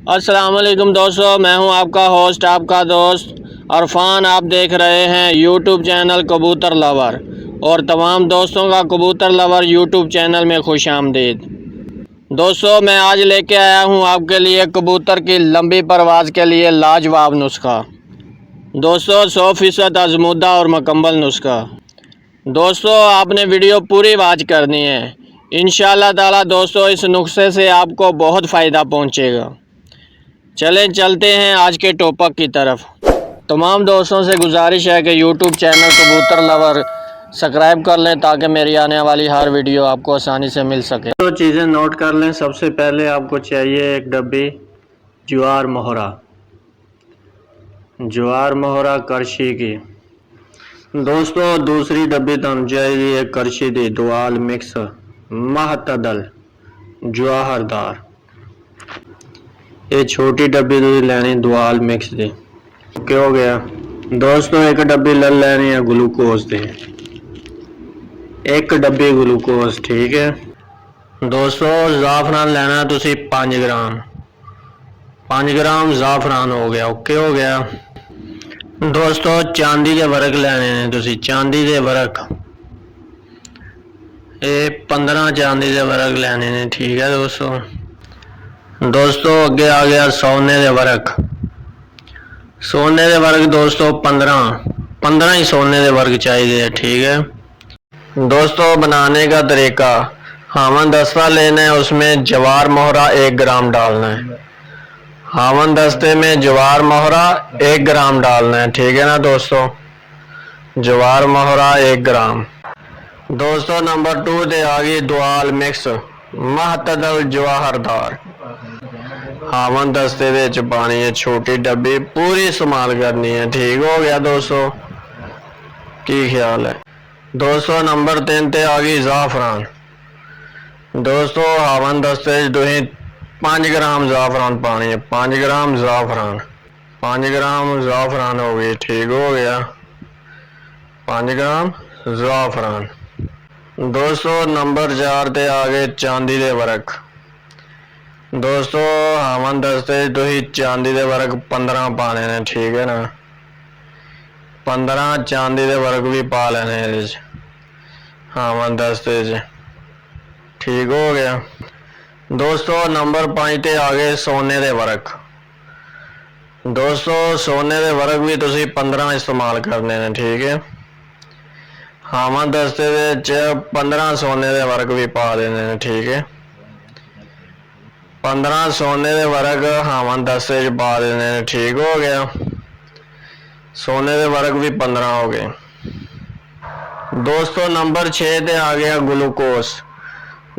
السلام علیکم دوستو، میں ہوں آپ کا ہوسٹ، آپ کا دوست عرفان۔ آپ دیکھ رہے ہیں یوٹیوب چینل کبوتر لور، اور تمام دوستوں کا کبوتر لور یوٹیوب چینل میں خوش آمدید۔ دوستو، میں آج لے کے آیا ہوں آپ کے لیے کبوتر کی لمبی پرواز کے لیے لاجواب نسخہ۔ دوستو، 100% آزمودہ اور مکمل نسخہ۔ دوستو، آپ نے ویڈیو پوری واچ کرنی ہے۔ انشاءاللہ تعالی دوستو، اس نسخے سے آپ کو بہت فائدہ پہنچے گا۔ چلیں چلتے ہیں آج کے ٹاپک کی طرف۔ تمام دوستوں سے گزارش ہے کہ یوٹیوب چینل کبوتر لور سبسکرائب کر لیں تاکہ میری آنے والی ہر ویڈیو آپ کو آسانی سے مل سکے۔ تو چیزیں نوٹ کر لیں۔ سب سے پہلے آپ کو چاہیے ایک ڈبی جوار مہرا، کرشی کی۔ دوستو، دوسری ڈبی تم چاہیے کرشی دی دوال مکس معتدل جواہر دار۔ یہ چھوٹی ڈبی تھی لینی دوال مکس دی۔ اوکے ہو گیا دوستو، ایک ڈبی لے لینی ہے گلوکوز دی، ایک ڈبی گلوکوز، ٹھیک ہے دوستو۔ زعفران لینا تسی 5 گرام، 5 گرام زعفران ہو گیا۔ اوکے ہو گیا دوستو۔ چاندی دے ورق لینے نے تسی، چاندی دے ورق، یہ 15 چاندی دے ورق لینے نے، ٹھیک ہے دوستو۔ دوستو اگے آ گیا سونے دے ورق، سونے دے ورق دوستو 15 ہی سونے دے ورق چاہیے، ٹھیک ہے دوستو۔ بنانے کا طریقہ، ہاون دستہ لینا ہے، اس میں جوار مہرا 1 گرام ڈالنا ہے، ہاون دستے میں جوار مہرا 1 گرام ڈالنا ہے، ٹھیک ہے نا دوستو، جوار مہرا 1 گرام۔ دوستو نمبر 2 تے آگئی دوال مکس معتدل جواہر دار، ہاون دستے وچ پانی ہے، چھوٹی ڈبی پوری استعمال کرنی ہے، ٹھیک ہو گیا دوستو، کی خیال ہے دوستو۔ نمبر 3 تے آگئی زعفران، دوستو ہاون دستے وچ 5 گرام زعفران پانی ہے، 5 گرام زعفران، 5 گرام زعفران ہو گئی، ٹھیک ہو گیا 5 گرام زعفران۔ دوستو نمبر 4 تے آگئے چاندی دے ورق، دوستو ہاون دستے تھی چاندی دے ورق 15 پانے نے، ٹھیک ہے نا، 15 چاندی دے ورق بھی پا لینے ہاون دستے ٹھیک ہو گیا دوستو۔ نمبر 5 تے آگئے سونے دے ورق، دوستو سونے دے ورق بھی تسی 15 استعمال کرنے نے، ٹھیک ہے، ہاون دستے وچ 15 سونے دے ورق بھی پا دینے نے، ٹھیک ہے، 15 سونے دے ورق ہاون دستے وچ پا دینے نے، ٹھیک ہو گیا، سونے دے ورق بھی 15 ہو گئے دوستو۔ نمبر 6 تے آ گیا گلوکوز،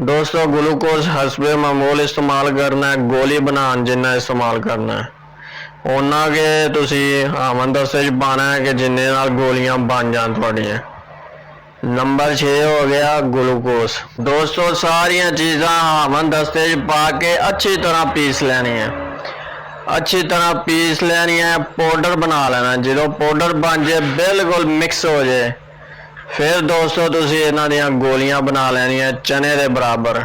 دوستو گلوکوز حسب معمول استعمال کرنا ہے، گولی بنان جنہ استعمال کرنا ہے اونا کہ تسی ہاون دستے وچ پانا ہے کہ جننے نال گولیاں بن جان تھوڑیاں۔ نمبر 6 ہو گیا گلوکوز، دوستو ساریاں چیزاں ہاون دستے وچ پا کے اچھی طرح پیس لینی ہے، اچھی طرح پیس لینی ہے، پاؤڈر بنا لینا، جدو پاؤڈر بن جائے بالکل مکس ہو جائے، پھر دوستو تسی انہاں دیاں گولیاں بنا لینی ہیں چنے دے برابر،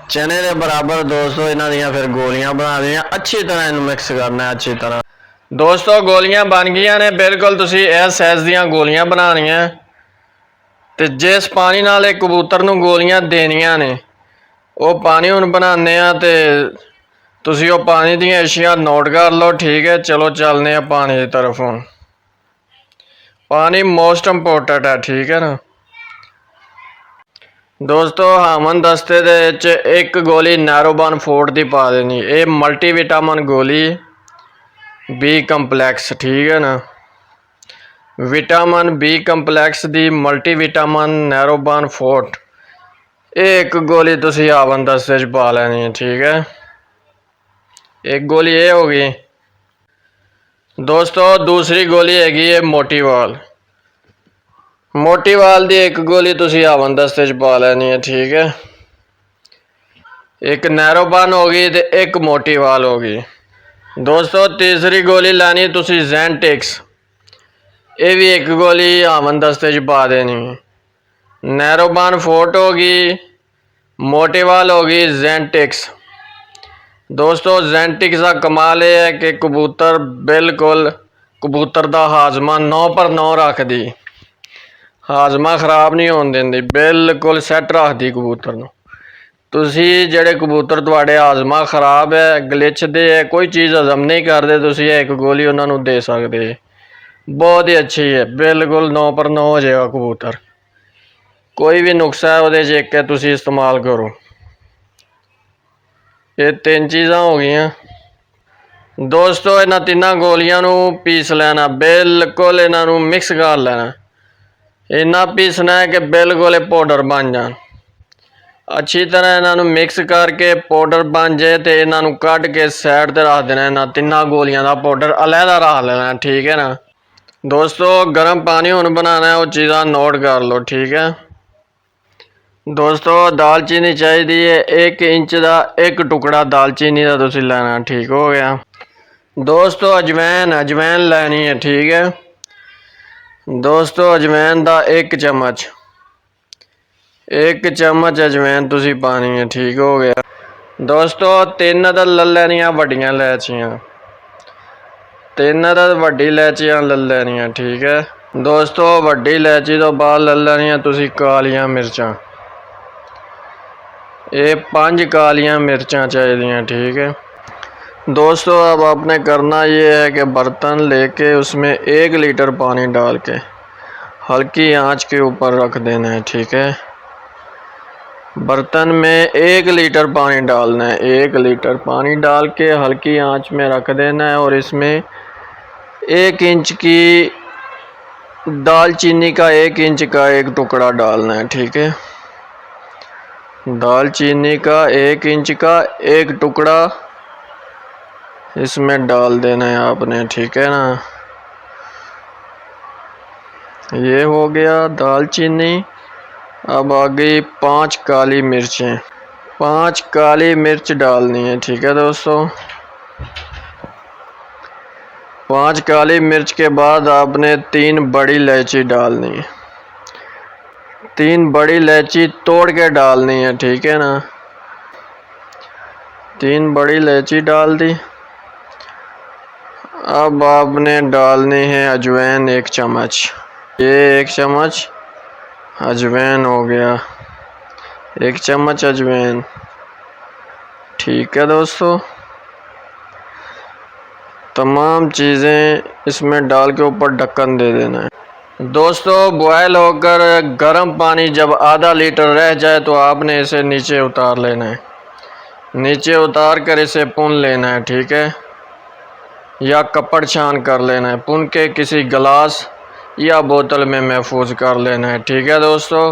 چنے دے برابر دوستو انہاں دیاں پھر گولیاں بنا دیا، اچھی طرح انہوں مکس کرنا ہے، اچھی طرح دوستو گولیاں بن گیا نے، بالکل تسی اس سائز دیاں گولیاں بنانیاں، تے جس پانی نال ایک کبوتر نو گولیاں دینیاں نے وہ پانی ہن بنانے ہیں، تے تسی وہ پانی دیاں اشیاء نوٹ کر لو، ٹھیک ہے، چلو چلنے ہیں پانی دی طرف۔ پانی موسٹ امپورٹنٹ ہے، ٹھیک ہے نا دوستو۔ ہاون دستے دے وچ 1 گولی نیروبان فورٹ دی پا دینی، اے ملٹی وٹامن گولی بی کمپلیکس، ٹھیک ہے نا، وٹامن بی کمپلیکس دی ملٹی وٹامن نیروبان فورٹ، 1 گولی تسی ہاون دستے وچ پا لینی ہے، ٹھیک ہے، 1 گولی یہ ہوگی دوستو۔ دوسری گولی ہے موٹی وال، موٹی وال دی 1 گولی تسی ہاون دستے وچ پا لینی ہے، ٹھیک ہے، 1 نیروبان ہوگی تے 1 موٹی وال ہوگی دوستو۔ تیسری گولی لینی تسی زینٹکس، یہ بھی 1 گولی ہاون دستے وچ پا دینی، نیروبان فورٹ ہوگی، موٹی وال ہوگی، زینٹکس، ਦੋਸਤੋ ਜ਼ੈਂਟਿਕਸ ਦਾ ਕਮਾਲ ਇਹ ਹੈ ਕਿ ਕਬੂਤਰ ਬਿਲਕੁਲ ਕਬੂਤਰ ਦਾ ਹਾਜ਼ਮਾ 9/9 ਰੱਖਦੀ, ਹਾਜ਼ਮਾ ਖ਼ਰਾਬ ਨਹੀਂ ਹੋਣ ਦਿੰਦੀ, ਬਿਲਕੁਲ ਸੈੱਟ ਰੱਖਦੀ ਕਬੂਤਰ ਨੂੰ। ਤੁਸੀਂ ਜਿਹੜੇ ਕਬੂਤਰ ਤੁਹਾਡੇ ਹਾਜ਼ਮਾ ਖ਼ਰਾਬ ਹੈ, ਗਲਿਚਦੇ ਹੈ, ਕੋਈ ਚੀਜ਼ ਹਜ਼ਮ ਨਹੀਂ ਕਰਦੇ, ਤੁਸੀਂ ਇੱਕ ਗੋਲੀ ਉਹਨਾਂ ਨੂੰ ਦੇ ਸਕਦੇ, ਬਹੁਤ ਹੀ ਅੱਛੀ ਹੈ, ਬਿਲਕੁਲ 9/9 ਹੋ ਜਾਏਗਾ ਕਬੂਤਰ। ਕੋਈ ਵੀ ਨੁਕਸਾ ਹੈ ਉਹਦੇ 'ਚ ਇੱਕ ਹੈ, ਤੁਸੀਂ ਇਸਤੇਮਾਲ ਕਰੋ। ਇਹ 3 ਚੀਜ਼ਾਂ ਹੋ ਗਈਆਂ ਦੋਸਤੋ। ਇਹਨਾਂ 3 ਗੋਲੀਆਂ ਨੂੰ ਪੀਸ ਲੈਣਾ, ਬਿਲਕੁਲ ਇਹਨਾਂ ਨੂੰ ਮਿਕਸ ਕਰ ਲੈਣਾ, ਇੰਨਾ ਪੀਸਣਾ ਹੈ ਕਿ ਬਿਲਕੁਲ ਇਹ ਪਾਊਡਰ ਬਣ ਜਾਣ। ਅੱਛੀ ਤਰ੍ਹਾਂ ਇਹਨਾਂ ਨੂੰ ਮਿਕਸ ਕਰਕੇ ਪਾਊਡਰ ਬਣ ਜਾਏ ਤੇ ਇਹਨਾਂ ਨੂੰ ਕੱਢ ਕੇ ਸਾਈਡ ਤੇ ਰੱਖ ਦੇਣਾ। ਇਹਨਾਂ 3 ਗੋਲੀਆਂ ਦਾ ਪਾਊਡਰ ਅਲੱਗਾ ਰੱਖ ਲੈਣਾ, ਠੀਕ ਹੈ ਨਾ ਦੋਸਤੋ। ਗਰਮ ਪਾਣੀ ਹੁਣ ਬਣਾਉਣਾ ਹੈ, ਉਹ ਚੀਜ਼ਾਂ ਨੋਟ ਕਰ ਲਓ, ਠੀਕ ਹੈ ਦੋਸਤੋ। ਦਾਲਚੀਨੀ ਚਾਹੀਦੀ ਹੈ 1 ਇੰਚ ਦਾ 1 ਟੁਕੜਾ ਦਾਲਚੀਨੀ ਦਾ ਤੁਸੀਂ ਲੈਣਾ, ਠੀਕ ਹੋ ਗਿਆ ਦੋਸਤੋ। ਅਜਵੈਨ ਲੈਣੀ ਹੈ, ਠੀਕ ਹੈ ਦੋਸਤੋ। ਅਜਵੈਨ ਦਾ 1 ਚਮਚ, 1 ਚਮਚ ਅਜਵੈਨ ਤੁਸੀਂ ਪਾਣੀ ਹੈ, ਠੀਕ ਹੋ ਗਿਆ ਦੋਸਤੋ। 3 ਅਦਦ ਲੈ ਲੈਣੀਆਂ ਵੱਡੀਆਂ ਇਲਾਇਚੀਆਂ, 3 ਅਦਦ ਵੱਡੀ ਇਲਾਇਚੀਆਂ ਲੈ ਲੈਣੀਆਂ, ਠੀਕ ਹੈ ਦੋਸਤੋ। ਵੱਡੀ ਇਲਾਇਚੀ ਤੋਂ ਬਾਅਦ ਲੈ ਲੈਣੀਆਂ ਤੁਸੀਂ ਕਾਲੀਆਂ ਮਿਰਚਾਂ, ये 5 कालियाँ मिर्चाँ चाहिए, ठीक है दोस्तों। अब आपने करना ये है कि बर्तन लेके उसमें 1 लीटर पानी डाल के हल्की आंच के ऊपर रख देना है, ठीक है। बर्तन में 1 लीटर पानी डालना है, 1 लीटर पानी डाल के हल्की आंच में रख देना है। और इसमें 1 इंच की दालचीनी का 1 इंच का 1 टुकड़ा डालना है, ठीक है। दालचीनी का 1 इंच का 1 टुकड़ा इसमें डाल देना है आपने, ठीक है ना। ये हो गया दालचीनी। अब आ गई 5 काली मिर्चें, 5 काली मिर्च डालनी है, ठीक है दोस्तों। 5 काली मिर्च के बाद आपने 3 बड़ी इलायची डालनी है, 3 बड़ी इलायची तोड़ के डालनी है, ठीक है ना। 3 बड़ी इलायची डाल दी। अब आपने डालनी है अजवाइन 1 चम्मच, ये 1 चम्मच अजवाइन हो गया, 1 चम्मच अजवाइन, ठीक है दोस्तों। तमाम चीज़ें इसमें डाल के ऊपर ढक्कन दे देना है दोस्तों। बॉयल होकर गर्म पानी जब आधा लीटर रह जाए तो आपने इसे नीचे उतार लेना है, नीचे उतार कर इसे पुन लेना है, ठीक है, या कपड़ छान कर लेना है, पुन के किसी गिलास या बोतल में महफूज कर लेना है, ठीक है दोस्तों।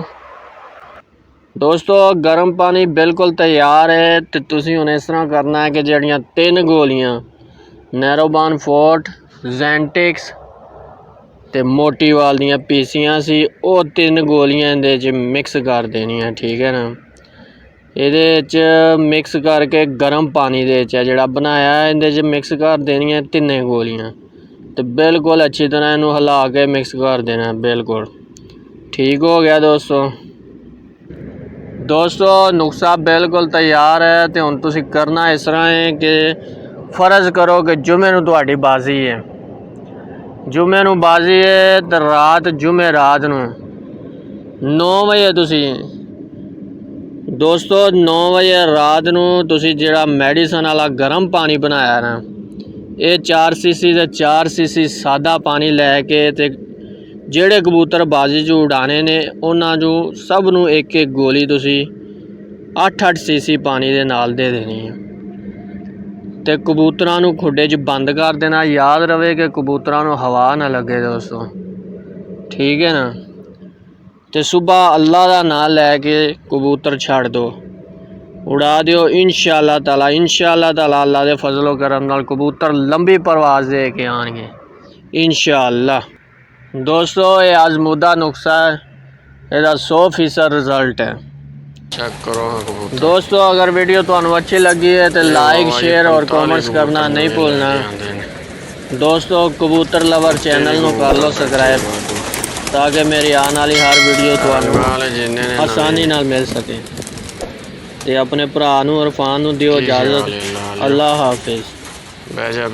गर्म पानी बिल्कुल तैयार है तो तुसी हुण इस तरह करना है कि ਜਿਹੜੀਆਂ 3 ਗੋਲੀਆਂ ਨੈਰੋਬਾਨ ਫੋर्ट ਜ਼ੈਂਟਿਕਸ ਤੇ ਮੋਟੀਵਾਲ ਦੀਆਂ ਪੀਸੀਆਂ ਸੀ, ਉਹ 3 ਗੋਲੀਆਂ ਇਹਦੇ 'ਚ ਮਿਕਸ ਕਰ ਦੇਣੀਆਂ, ਠੀਕ ਹੈ ਨਾ। ਇਹਦੇ 'ਚ ਮਿਕਸ ਕਰਕੇ ਗਰਮ ਪਾਣੀ ਦੇ 'ਚ ਜਿਹੜਾ ਬਣਾਇਆ ਇਹਦੇ 'ਚ ਮਿਕਸ ਕਰ ਦੇਣੀਆਂ 3 ਗੋਲੀਆਂ ਤੇ ਬਿਲਕੁਲ ਅੱਛੀ ਤਰ੍ਹਾਂ ਇਹਨੂੰ ਹਿਲਾ ਕੇ ਮਿਕਸ ਕਰ ਦੇਣਾ, ਬਿਲकुल ठीक हो गया दोस्तों। नुस्खा बिल्कुल तैयार है तो हुण तुसीं करना इस तरह है कि फ़र्ज़ करो कि जुमे नूं तुहाडी बाजी है, जुमे नूं बाजी है तो रात जुमे रात नूं 9 बजे तुसीं दोस्तों 9 बजे रात नूं तुसीं जिहड़ा मैडिसन वाला गर्म पानी बनाया ना, ये 4 सीसी ते 4 सीसी सादा पानी लैके ते ਜਿਹੜੇ कबूतर बाजी चू उड़ाने ने उन्हां चू सब नूं 1-1 गोली तुसीं 8-8 सीसी पानी दे नाल दे देनी है ते कबूतरां नूं खुड्डे 'च बंद कर देना। याद रहे कि कबूतरां नूं हवा ना लगे दोस्तों, ठीक है ना। ते सुबह अल्लाह दा नाम लैके कबूतर छड़ दो, उड़ा दिओ इंशाअल्लाह ताला, इंशाअल्लाह ताला अल्लाह दे फजलो करम नाल कबूतर लंबी परवाज़ दे के आएंगे इंशाअल्लाह दोस्तों। ये आजमूदा नुस्खा है, इसका 100% रिजल्ट है, चेक करो दोस्तों। अगर वीडियो तुहानू अच्छी लगी है तो लाइक शेयर और कमेंट्स करना नहीं भूलना दोस्तों। कबूतर लवर चैनल नू कर लो सब्सक्राइब ताकि मेरी आने वाली हर वीडियो तुहानू आसानी नाल मिल सके। ते अपने भरा नू इरफान नू दिओ इजाज़त। ਲਿਓ। اللہ حافظ. ਬਹਿ ਜਾ